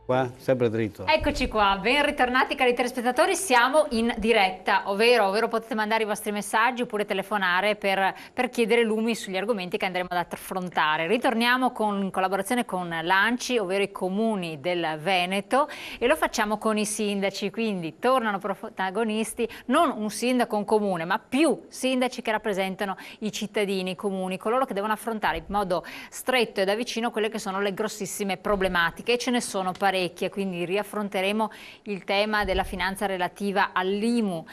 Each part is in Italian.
Qua, sempre dritto. Eccoci qua, ben ritornati cari telespettatori, siamo in diretta, ovvero potete mandare i vostri messaggi oppure telefonare per chiedere lumi sugli argomenti che andremo ad affrontare. Ritorniamo in collaborazione con l'ANCI, ovvero i comuni del Veneto, e lo facciamo con i sindaci, quindi tornano protagonisti non un sindaco, un comune, ma più sindaci che rappresentano i cittadini, i comuni, coloro che devono affrontare in modo stretto e da vicino quelle che sono le grossissime problematiche, e ce ne sono parecchie. Quindi riaffronteremo il tema della finanza relativa all'IMU,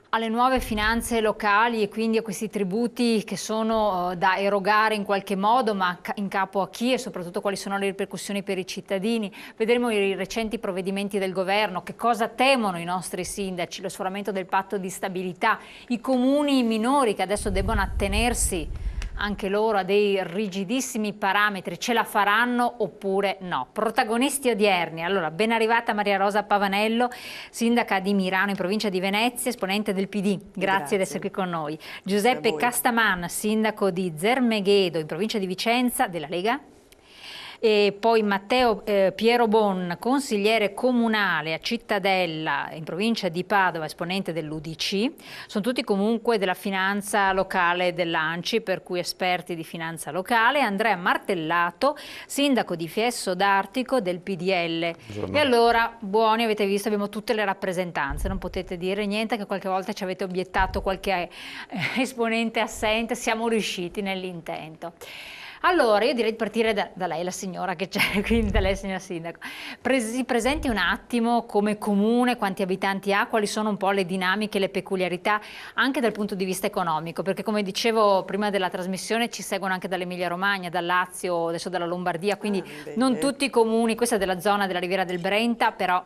alle nuove finanze locali e quindi a questi tributi che sono da erogare in qualche modo, ma in capo a chi, e soprattutto quali sono le ripercussioni per i cittadini. Vedremo i recenti provvedimenti del governo, che cosa temono i nostri sindaci, lo sforamento del patto di stabilità, i comuni minori che adesso debbono attenersi anche loro a dei rigidissimi parametri, ce la faranno oppure no? Protagonisti odierni. Allora, ben arrivata Maria Rosa Pavanello, sindaca di Mirano in provincia di Venezia, esponente del PD, grazie di essere qui con noi. Giuseppe Castaman, sindaco di Zermeghedo in provincia di Vicenza, della Lega. E poi Matteo Piero Bon, consigliere comunale a Cittadella in provincia di Padova, esponente dell'UDC. Sono tutti comunque della finanza locale dell'ANCI, per cui esperti di finanza locale. Andrea Martellato, sindaco di Fiesso d'Artico del PDL. E allora, buoni, avete visto, abbiamo tutte le rappresentanze, non potete dire niente, che qualche volta ci avete obiettato qualche esponente assente, siamo riusciti nell'intento. Allora, io direi di partire da lei, la signora che c'è, quindi da lei, signor sindaco. Si presenti un attimo come comune, quanti abitanti ha, quali sono un po' le dinamiche, le peculiarità, anche dal punto di vista economico, perché come dicevo prima della trasmissione ci seguono anche dall'Emilia Romagna, dal Lazio, adesso dalla Lombardia, quindi non tutti i comuni, questa è della zona della Riviera del Brenta, però...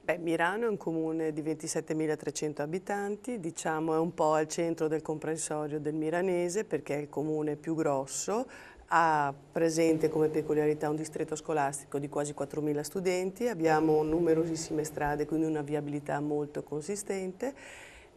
Mirano è un comune di 27.300 abitanti, diciamo è un po' al centro del comprensorio del milanese perché è il comune più grosso, ha presente come peculiarità un distretto scolastico di quasi 4.000 studenti, abbiamo numerosissime strade, quindi una viabilità molto consistente,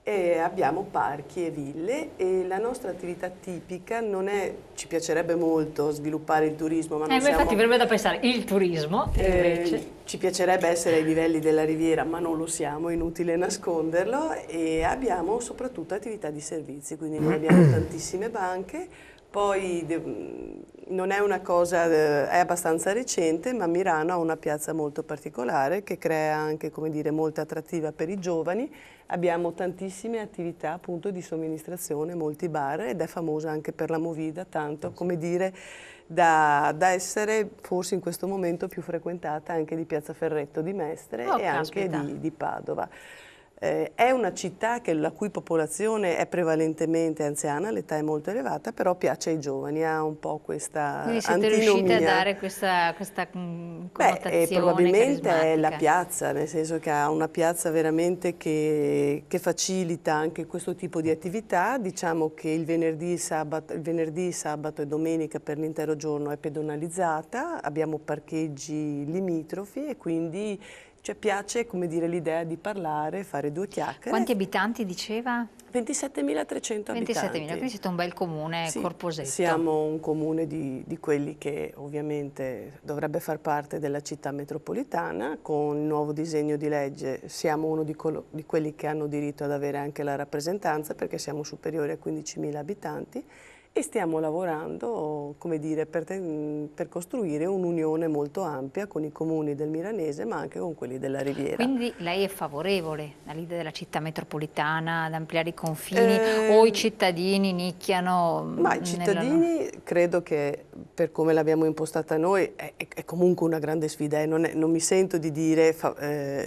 e abbiamo parchi e ville, e la nostra attività tipica non è, ci piacerebbe molto sviluppare il turismo, ma non siamo... Infatti verrebbe da pensare, il turismo invece... Ci piacerebbe essere ai livelli della Riviera, ma non lo siamo, è inutile nasconderlo, e abbiamo soprattutto attività di servizi, quindi noi abbiamo tantissime banche. Poi non è una cosa, è abbastanza recente, ma Mirano ha una piazza molto particolare che crea anche, come dire, molta attrattiva per i giovani. Abbiamo tantissime attività appunto di somministrazione, molti bar, ed è famosa anche per la movida, tanto come dire da essere forse in questo momento più frequentata anche di Piazza Ferretto di Mestre e anche di Padova. È una città la cui popolazione è prevalentemente anziana, l'età è molto elevata, però piace ai giovani, ha un po' questa antinomia. Quindi siete riusciti a dare questa connotazione probabilmente è la carismatica. piazza, nel senso che ha una piazza veramente che facilita anche questo tipo di attività. Diciamo che il venerdì, sabato e domenica per l'intero giorno è pedonalizzata, abbiamo parcheggi limitrofi e quindi... Cioè piace, come dire, l'idea di parlare, fare due chiacchiere. Quanti abitanti diceva? 27.300 abitanti. 27.000, quindi siete un bel comune, sì, corposetto. Siamo un comune di quelli che ovviamente dovrebbe far parte della città metropolitana. Con il nuovo disegno di legge siamo uno di quelli che hanno diritto ad avere anche la rappresentanza, perché siamo superiori a 15.000 abitanti. E stiamo lavorando, come dire, per costruire un'unione molto ampia con i comuni del Milanese, ma anche con quelli della Riviera. Quindi lei è favorevole all'idea della città metropolitana, ad ampliare i confini, o i cittadini nicchiano? Ma i cittadini credo che, per come l'abbiamo impostata noi, è comunque una grande sfida. Non mi sento di dire,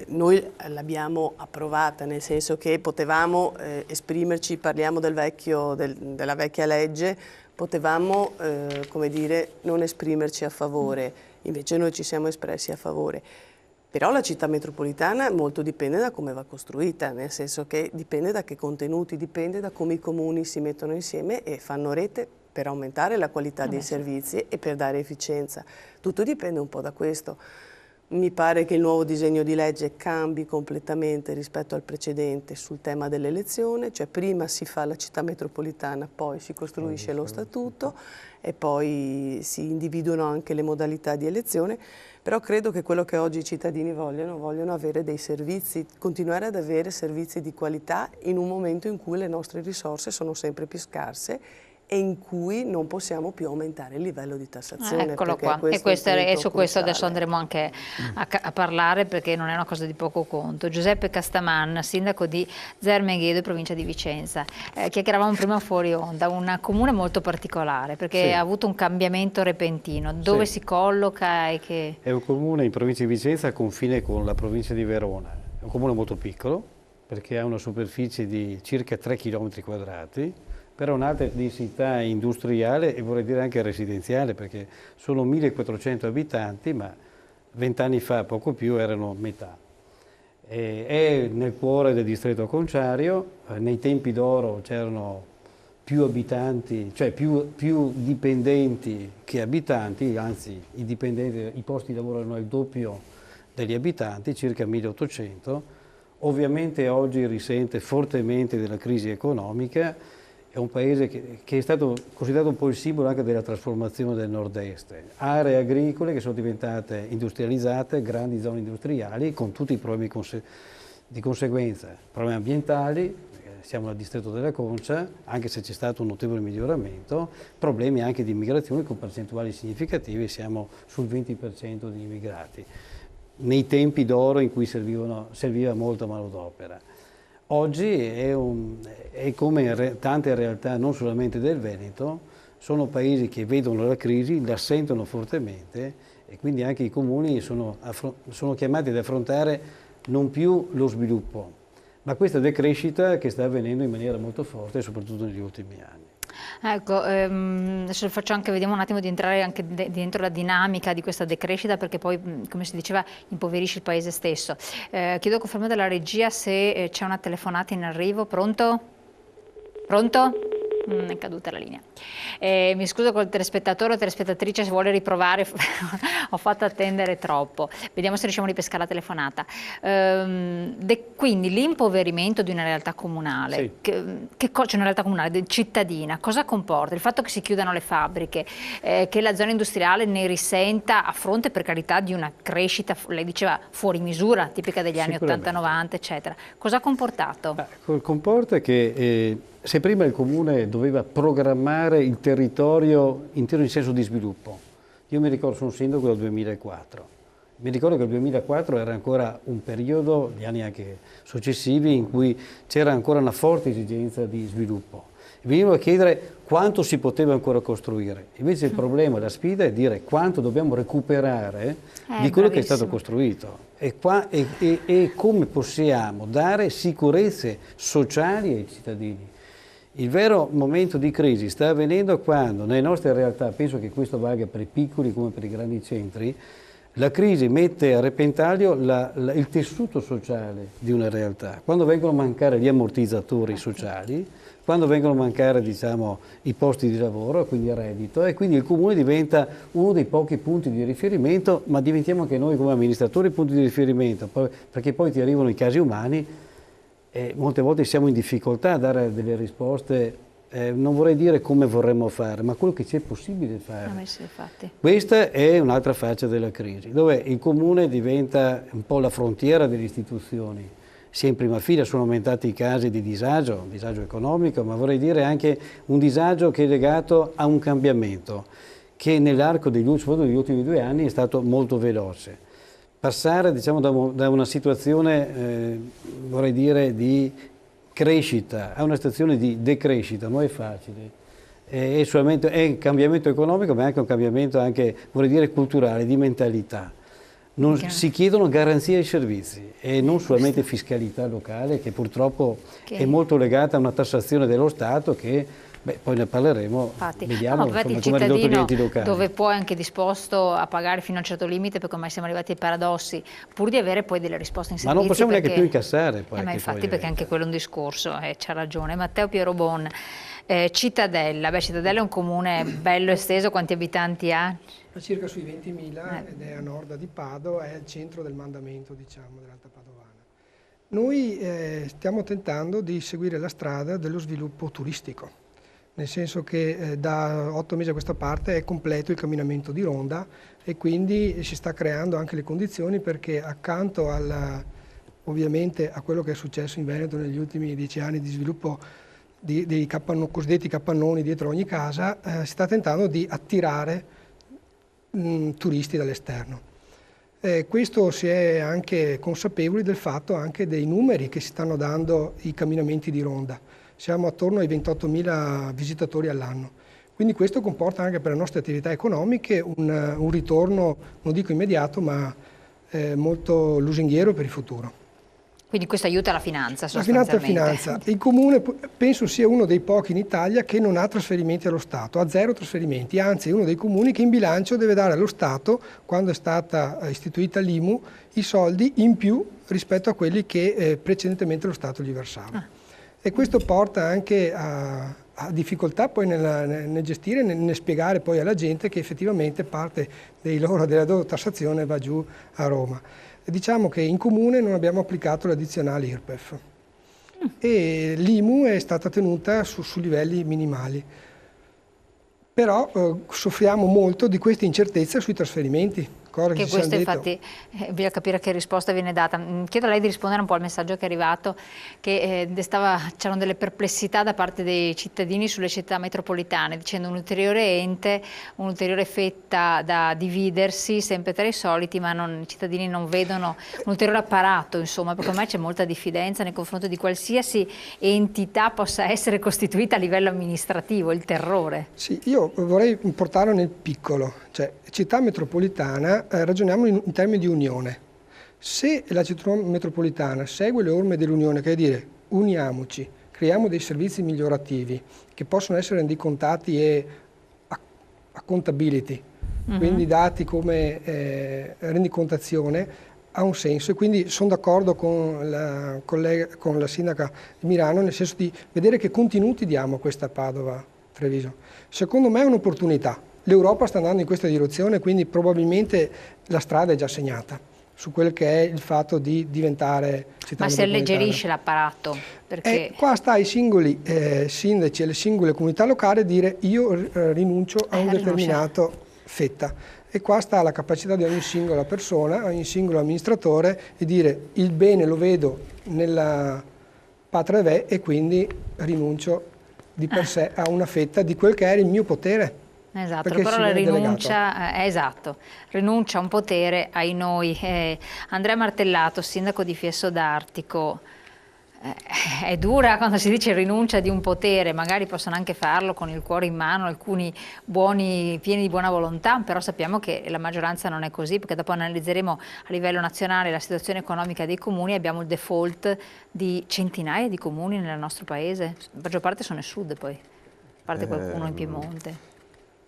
noi l'abbiamo approvata, nel senso che potevamo esprimerci, parliamo della vecchia legge, potevamo, come dire, non esprimerci a favore, invece noi ci siamo espressi a favore. Però la città metropolitana molto dipende da come va costruita, nel senso che dipende da che contenuti, dipende da come i comuni si mettono insieme e fanno rete per aumentare la qualità dei servizi e per dare efficienza. Tutto dipende un po' da questo. Mi pare che il nuovo disegno di legge cambi completamente rispetto al precedente sul tema dell'elezione, cioè prima si fa la città metropolitana, poi si costruisce lo statuto e poi si individuano anche le modalità di elezione, però credo che quello che oggi i cittadini vogliono avere dei servizi, continuare ad avere servizi di qualità in un momento in cui le nostre risorse sono sempre più scarse e in cui non possiamo più aumentare il livello di tassazione. Eccolo qua, e su questo adesso andremo anche a parlare, perché non è una cosa di poco conto. Giuseppe Castaman, sindaco di Zermeghedo, provincia di Vicenza. Chiacchieravamo prima fuori onda, un comune molto particolare, perché ha avuto un cambiamento repentino. Dove si colloca? È un comune in provincia di Vicenza, a confine con la provincia di Verona. È un comune molto piccolo, perché ha una superficie di circa 3 km², però un'alta densità industriale e vorrei dire anche residenziale, perché sono 1400 abitanti, ma 20 anni fa, poco più, erano metà. È nel cuore del distretto conciario, nei tempi d'oro c'erano più abitanti, cioè più dipendenti che abitanti, anzi i posti di lavoro erano il doppio degli abitanti, circa 1800. Ovviamente oggi risente fortemente della crisi economica. È un paese che è stato considerato un po' il simbolo anche della trasformazione del nord-est. Aree agricole che sono diventate industrializzate, grandi zone industriali, con tutti i problemi di conseguenza. Problemi ambientali, siamo nel distretto della Concia, anche se c'è stato un notevole miglioramento, problemi anche di immigrazione con percentuali significative, siamo sul 20% di immigrati, nei tempi d'oro in cui serviva molta manodopera. Oggi è come tante realtà, non solamente del Veneto, sono paesi che vedono la crisi, la sentono fortemente e quindi anche i comuni sono chiamati ad affrontare non più lo sviluppo, ma questa decrescita che sta avvenendo in maniera molto forte, soprattutto negli ultimi anni. Ecco, adesso vediamo un attimo di entrare anche dentro la dinamica di questa decrescita, perché poi, come si diceva, impoverisce il paese stesso. Chiedo conferma della regia se c'è una telefonata in arrivo. Pronto? Pronto? È caduta la linea. Mi scuso col telespettatore o telespettatrice se vuole riprovare, ho fatto attendere troppo. Vediamo se riusciamo a ripescare la telefonata. Quindi l'impoverimento di una realtà comunale, cioè una realtà comunale cittadina, cosa comporta? Il fatto che si chiudano le fabbriche, che la zona industriale ne risenta a fronte, per carità, di una crescita, lei diceva, fuori misura, tipica degli anni 80-90, eccetera. Cosa ha comportato? Comporta che se prima il comune doveva programmare il territorio intero in senso di sviluppo, io mi ricordo, sono sindaco dal 2004, mi ricordo che il 2004 era ancora un periodo, gli anni anche successivi, in cui c'era ancora una forte esigenza di sviluppo. Venivo a chiedere quanto si poteva ancora costruire, invece il problema, la sfida è dire quanto dobbiamo recuperare di quello che è stato costruito e come possiamo dare sicurezze sociali ai cittadini. Il vero momento di crisi sta avvenendo quando nelle nostre realtà, penso che questo valga per i piccoli come per i grandi centri, la crisi mette a repentaglio il tessuto sociale di una realtà. Quando vengono a mancare gli ammortizzatori sociali, quando vengono a mancare, diciamo, i posti di lavoro, quindi il reddito, e quindi il comune diventa uno dei pochi punti di riferimento, ma diventiamo anche noi come amministratori punti di riferimento, perché poi ti arrivano i casi umani. Molte volte siamo in difficoltà a dare delle risposte, non vorrei dire come vorremmo fare, ma quello che c'è possibile fare. Questa è un'altra faccia della crisi, dove il comune diventa un po' la frontiera delle istituzioni. Sia in prima fila sono aumentati i casi di disagio economico, ma vorrei dire anche un disagio che è legato a un cambiamento, che nell'arco degli ultimi 2 anni è stato molto veloce. Passare, diciamo, da una situazione, vorrei dire, di crescita a una situazione di decrescita non è facile. È un cambiamento economico, ma è anche un cambiamento, vorrei dire, culturale, di mentalità. Si chiedono garanzie ai servizi e non solamente fiscalità locale, che purtroppo è molto legata a una tassazione dello Stato che Beh, poi ne parleremo, Infatti, vediamo no, ma insomma, il come ha ridotto gli cittadino enti locali. dove poi è anche disposto a pagare fino a un certo limite, perché ormai siamo arrivati ai paradossi, pur di avere poi delle risposte in Ma non servizi. possiamo neanche Perché... più incassare poi. ma che infatti poi perché anche quello è un discorso, c'ha ragione. Matteo Pierobon, Cittadella, beh, Cittadella è un comune bello esteso, quanti abitanti ha? A circa sui 20.000 ed è a nord di Padova, è il centro del mandamento, diciamo, dell'Alta Padovana. Noi stiamo tentando di seguire la strada dello sviluppo turistico, nel senso che da 8 mesi a questa parte è completo il camminamento di Ronda e quindi si sta creando anche le condizioni perché accanto ovviamente a quello che è successo in Veneto negli ultimi 10 anni di sviluppo dei cosiddetti capannoni dietro ogni casa, si sta tentando di attirare turisti dall'esterno. Questo si è anche consapevoli del fatto anche dei numeri che si stanno dando i camminamenti di Ronda. Siamo attorno ai 28.000 visitatori all'anno. Quindi questo comporta anche per le nostre attività economiche un ritorno, non dico immediato, ma molto lusinghiero per il futuro. Quindi questo aiuta la finanza La finanza è sostanzialmente. finanza. Il Comune penso sia uno dei pochi in Italia che non ha trasferimenti allo Stato, ha 0 trasferimenti, anzi è uno dei comuni che in bilancio deve dare allo Stato, quando è stata istituita l'IMU, i soldi in più rispetto a quelli che precedentemente lo Stato gli versava. E questo porta anche a difficoltà poi nel gestire, nel spiegare poi alla gente che effettivamente parte della loro tassazione va giù a Roma. Diciamo che in comune non abbiamo applicato l'addizionale IRPEF e l'IMU è stata tenuta su livelli minimali. Però soffriamo molto di questa incertezza sui trasferimenti, cosa Che ci siamo questo detto. infatti bisogna capire che risposta viene data. Chiedo a lei di rispondere un po' al messaggio che è arrivato, che c'erano delle perplessità da parte dei cittadini sulle città metropolitane, dicendo un ulteriore ente, un'ulteriore fetta da dividersi, sempre tra i soliti, ma i cittadini non vedono un ulteriore apparato, insomma, perché ormai c'è molta diffidenza nei confronti di qualsiasi entità possa essere costituita a livello amministrativo, il terrore. Sì, io vorrei portarlo nel piccolo, cioè città metropolitana, ragioniamo in termini di unione. Se la città metropolitana segue le orme dell'unione, che è dire uniamoci, creiamo dei servizi migliorativi che possono essere rendicontati e accountability, quindi dati come rendicontazione, ha un senso e quindi sono d'accordo con la sindaca di Milano nel senso di vedere che contenuti diamo a questa Padova-Treviso. Secondo me è un'opportunità. L'Europa sta andando in questa direzione, quindi probabilmente la strada è già segnata su quel che è il fatto di diventare città Ma si metropolitana. alleggerisce l'apparato? Perché... qua sta ai singoli sindaci e alle singole comunità locali dire io rinuncio a un determinato fetta. E qua sta la capacità di ogni singola persona, ogni singolo amministratore di dire il bene lo vedo nella patria ve e quindi rinuncio di per sé a una fetta di quel che era il mio potere. Esatto, però la rinuncia, esatto, rinuncia a un potere ai noi. Andrea Martellato, sindaco di Fiesso d'Artico, è dura quando si dice rinuncia di un potere, magari possono anche farlo con il cuore in mano, alcuni buoni, pieni di buona volontà, però sappiamo che la maggioranza non è così, perché dopo analizzeremo a livello nazionale la situazione economica dei comuni, abbiamo il default di centinaia di comuni nel nostro paese, la maggior parte sono nel sud poi, a parte qualcuno in Piemonte.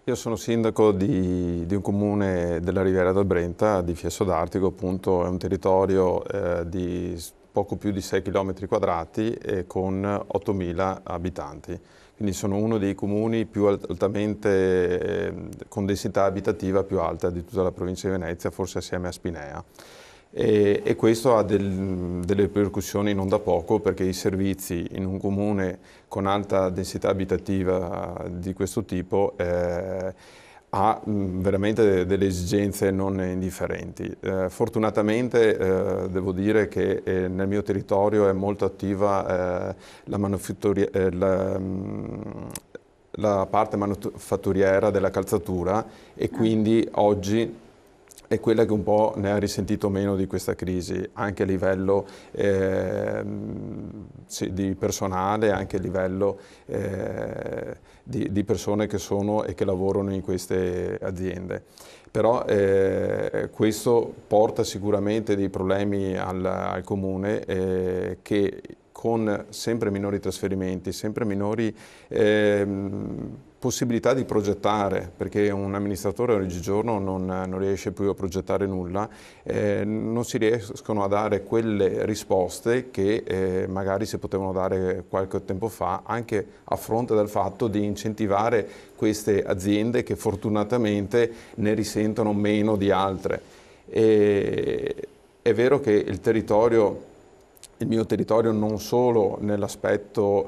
Io sono sindaco di un comune della Riviera del Brenta, di Fiesso d'Artico, appunto è un territorio di poco più di 6 km quadrati e con 8.000 abitanti. Quindi sono uno dei comuni più altamente, con densità abitativa più alta di tutta la provincia di Venezia, forse assieme a Spinea. E questo ha delle ripercussioni non da poco perché i servizi in un comune con alta densità abitativa di questo tipo ha veramente delle esigenze non indifferenti. Fortunatamente devo dire che nel mio territorio è molto attiva la parte manufatturiera della calzatura e quindi oggi è quella che un po' ne ha risentito meno di questa crisi, anche a livello di personale, anche a livello di persone che sono e che lavorano in queste aziende. Però questo porta sicuramente dei problemi al Comune che con sempre minori trasferimenti, sempre minori possibilità di progettare, perché un amministratore oggigiorno non riesce più a progettare nulla, non si riescono a dare quelle risposte che magari si potevano dare qualche tempo fa, anche a fronte del fatto di incentivare queste aziende che fortunatamente ne risentono meno di altre. È vero che il mio territorio non solo nell'aspetto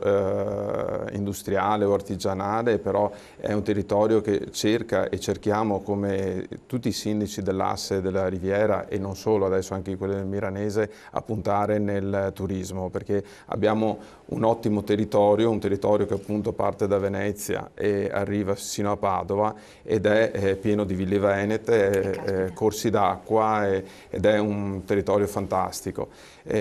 industriale o artigianale, però è un territorio che cerca e cerchiamo, come tutti i sindaci dell'asse della Riviera e non solo, adesso anche quello del Milanese, a puntare nel turismo, perché abbiamo un ottimo territorio, un territorio che appunto parte da Venezia e arriva sino a Padova ed è pieno di ville venete, corsi d'acqua ed è un territorio fantastico.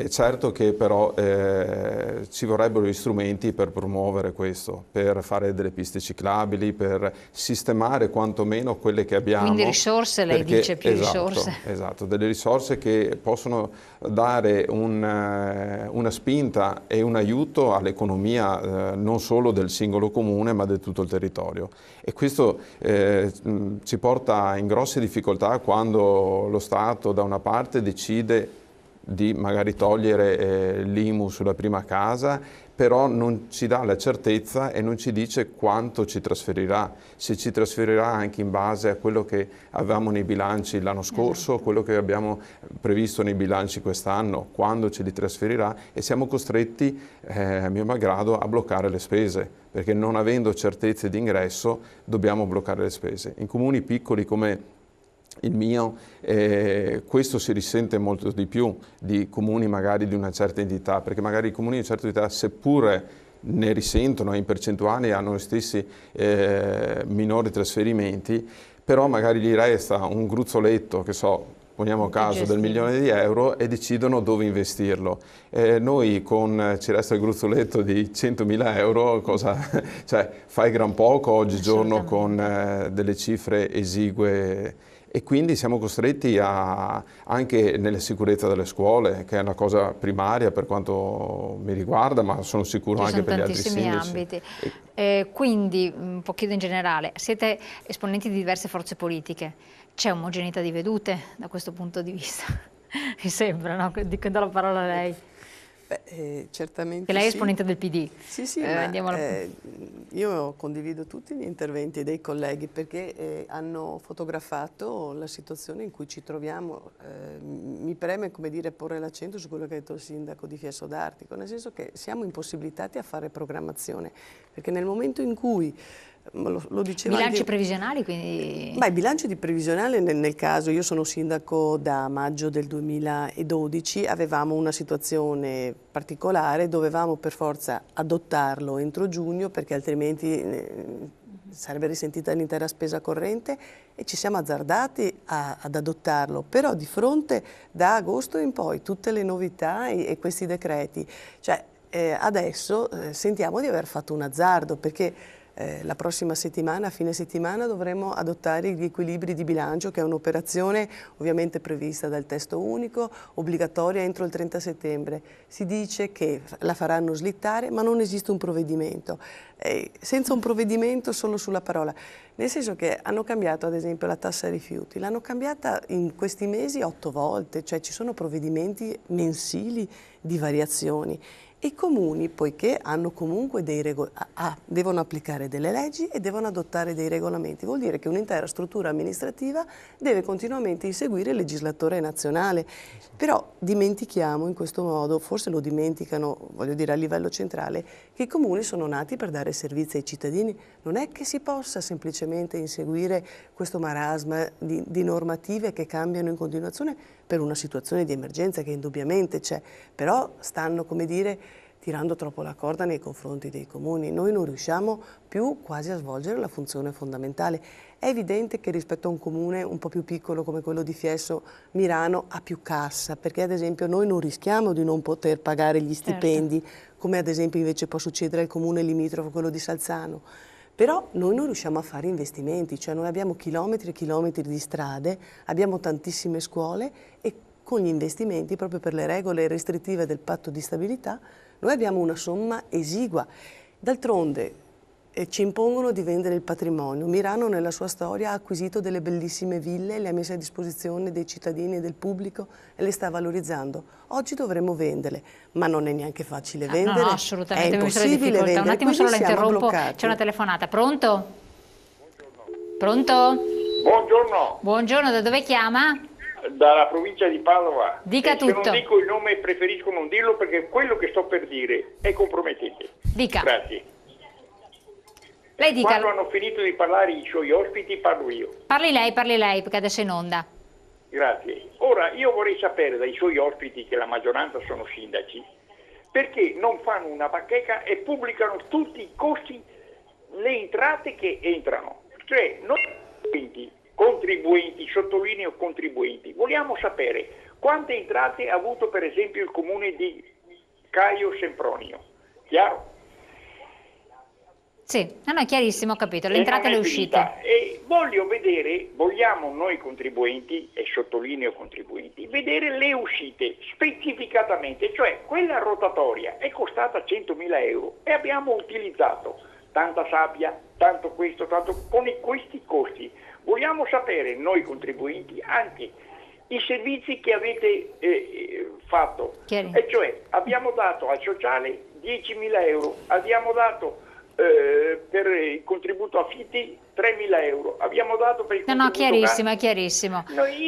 Certo che però ci vorrebbero gli strumenti per promuovere questo, per fare delle piste ciclabili, per sistemare quantomeno quelle che abbiamo. Quindi risorse, lei dice più risorse. Esatto, delle risorse che possono dare una spinta e un aiuto all'economia non solo del singolo comune ma di tutto il territorio. E questo ci porta in grosse difficoltà quando lo Stato da una parte decide di magari togliere l'IMU sulla prima casa, però non ci dà la certezza e non ci dice quanto ci trasferirà, se ci trasferirà anche in base a quello che avevamo nei bilanci l'anno scorso, quello che abbiamo previsto nei bilanci quest'anno, quando ce li trasferirà, e siamo costretti, a mio malgrado, a bloccare le spese, perché non avendo certezze di ingresso dobbiamo bloccare le spese. In comuni piccoli come il mio, questo si risente molto di più di comuni magari di una certa entità, perché magari i comuni di una certa entità, seppure ne risentono in percentuali, hanno gli stessi minori trasferimenti, però magari gli resta un gruzzoletto, che so, poniamo caso del €1.000.000 e decidono dove investirlo. Noi ci resta il gruzzoletto di €100.000, cioè fai gran poco oggigiorno con delle cifre esigue. E quindi siamo costretti anche nella sicurezza delle scuole, che è una cosa primaria per quanto mi riguarda, ma sono sicuro anche per gli altri sindaci. Ambiti. Quindi, un po' chiedo in generale, siete esponenti di diverse forze politiche, c'è omogeneità di vedute da questo punto di vista? Mi sembra, no? Dico la parola a lei. Beh, certamente che lei è sì. esponente del PD. Sì, io condivido tutti gli interventi dei colleghi perché hanno fotografato la situazione in cui ci troviamo. Mi preme, come dire, porre l'accento su quello che ha detto il sindaco di Fiesso d'Artico, nel senso che siamo impossibilitati a fare programmazione, perché nel momento in cui lo diceva bilanci anche, previsionali, quindi? Beh, i bilanci di previsione nel caso, io sono sindaco da maggio del 2012, avevamo una situazione particolare, dovevamo per forza adottarlo entro giugno perché altrimenti sarebbe risentita l'intera spesa corrente e ci siamo azzardati ad adottarlo, però di fronte da agosto in poi tutte le novità e questi decreti, cioè adesso sentiamo di aver fatto un azzardo perché la prossima settimana, a fine settimana, dovremo adottare gli equilibri di bilancio, che è un'operazione ovviamente prevista dal testo unico, obbligatoria entro il 30 settembre. Si dice che la faranno slittare, ma non esiste un provvedimento. Senza un provvedimento solo sulla parola. Nel senso che hanno cambiato ad esempio la tassa rifiuti, l'hanno cambiata in questi mesi 8 volte, cioè ci sono provvedimenti mensili di variazioni. I comuni, poiché hanno comunque devono applicare delle leggi e devono adottare dei regolamenti, vuol dire che un'intera struttura amministrativa deve continuamente inseguire il legislatore nazionale. Però dimentichiamo in questo modo, forse lo dimenticano, voglio dire a livello centrale, che i comuni sono nati per dare servizi ai cittadini. Non è che si possa semplicemente inseguire questo marasma di normative che cambiano in continuazione per una situazione di emergenza che indubbiamente c'è, però stanno, come dire, tirando troppo la corda nei confronti dei comuni. Noi non riusciamo più quasi a svolgere la funzione fondamentale. È evidente che rispetto a un comune un po' più piccolo come quello di Fiesso, Mirano ha più cassa, perché ad esempio noi non rischiamo di non poter pagare gli stipendi, come ad esempio invece può succedere al comune limitrofo, quello di Salzano. Però noi non riusciamo a fare investimenti, cioè noi abbiamo chilometri e chilometri di strade, abbiamo tantissime scuole e con gli investimenti, proprio per le regole restrittive del patto di stabilità, Noi abbiamo una somma esigua. D'altronde ci impongono di vendere il patrimonio. Milano nella sua storia ha acquisito delle bellissime ville, le ha messe a disposizione dei cittadini e del pubblico e le sta valorizzando. Oggi dovremo venderle, ma non è neanche facile vendere. No, assolutamente, è impossibile vendere. Un attimo solo la siamo interrompo, bloccati. c'è una telefonata. Pronto? Buongiorno. Pronto? Buongiorno. Buongiorno, da dove chiama? Dalla provincia di Padova. Dica tutto. Se non dico il nome preferisco non dirlo perché quello che sto per dire è compromettente. Dica. Grazie. Lei dica. Quando hanno finito di parlare i suoi ospiti parlo io. Parli lei, perché adesso è in onda. Grazie. Ora io vorrei sapere dai suoi ospiti, che la maggioranza sono sindaci, perché non fanno una bacheca e pubblicano tutti i costi, le entrate che entrano. Cioè, noi contribuenti, sottolineo contribuenti, vogliamo sapere quante entrate ha avuto per esempio il comune di Caio Sempronio. Chiaro? Sì, no, è chiarissimo, ho capito, le entrate e le uscite. E vogliamo noi contribuenti, e sottolineo contribuenti, vedere le uscite specificatamente, cioè quella rotatoria è costata 100.000 euro e abbiamo utilizzato tanta sabbia, tanto questo, tanto con questi costi. Vogliamo sapere noi contribuenti anche i servizi che avete fatto, e cioè abbiamo dato al sociale 10.000 euro, abbiamo dato per il contributo affitti 3.000 euro, abbiamo dato per il contributo chiarissimo, è chiarissimo.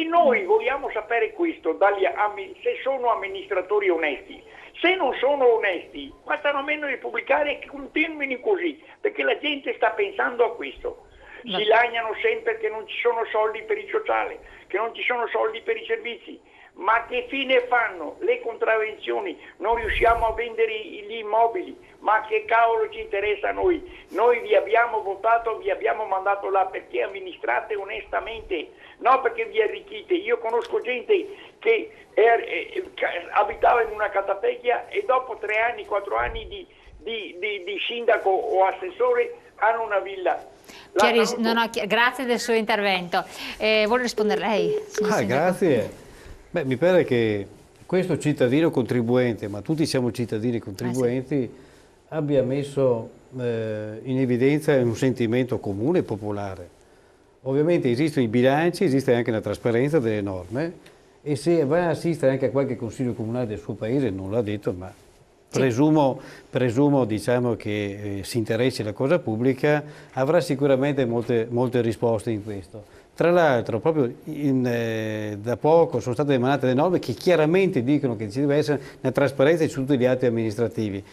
Noi vogliamo sapere questo se sono amministratori onesti. Se non sono onesti, bastano meno di pubblicare e che continuino così, perché la gente sta pensando a questo. Si lagnano sempre che non ci sono soldi per il sociale, che non ci sono soldi per i servizi. Ma che fine fanno le contravvenzioni? Non riusciamo a vendere gli immobili, ma che cavolo ci interessa a noi? Noi vi abbiamo votato, vi abbiamo mandato là perché amministrate onestamente, no perché vi arricchite. Io conosco gente che abitava in una catapecchia e dopo 3 anni, 4 anni di sindaco o assessore hanno una villa. Grazie del suo intervento. Vuole rispondere lei? Grazie. Beh, mi pare che questo cittadino contribuente, ma tutti siamo cittadini contribuenti, abbia messo in evidenza un sentimento comune e popolare. Ovviamente esistono i bilanci, esiste anche la trasparenza delle norme e se va a assistere anche a qualche consiglio comunale del suo paese, non l'ha detto, ma presumo diciamo, che si interessi alla cosa pubblica, avrà sicuramente molte risposte in questo. Tra l'altro, proprio da poco sono state emanate le norme che chiaramente dicono che ci deve essere una trasparenza su tutti gli atti amministrativi.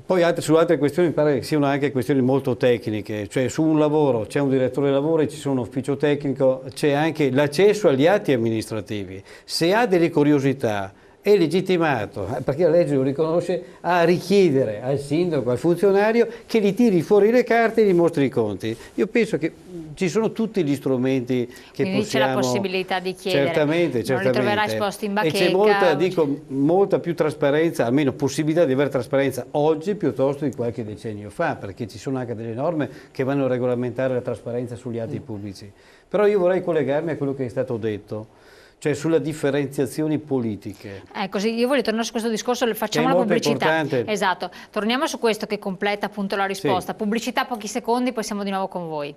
Poi su altre questioni mi pare che siano anche questioni molto tecniche, cioè su un lavoro c'è un direttore dei lavori, c'è un ufficio tecnico, c'è anche l'accesso agli atti amministrativi. Se ha delle curiosità è legittimato, perché la legge lo riconosce, a richiedere al sindaco, al funzionario che gli tiri fuori le carte e gli mostri i conti. Io penso che ci sono tutti gli strumenti che quindi possiamo... c'è la possibilità di chiedere, certamente. Non li troverà esposti in bacheca. E c'è molta più trasparenza, almeno possibilità di avere trasparenza oggi piuttosto di qualche decennio fa, perché ci sono anche delle norme che vanno a regolamentare la trasparenza sugli atti pubblici. Però io vorrei collegarmi a quello che è stato detto, cioè sulle differenziazioni politiche. Così io voglio tornare su questo discorso, facciamo la pubblicità. Importante. Esatto, torniamo su questo che completa appunto la risposta. Sì. Pubblicità, pochi secondi, poi siamo di nuovo con voi.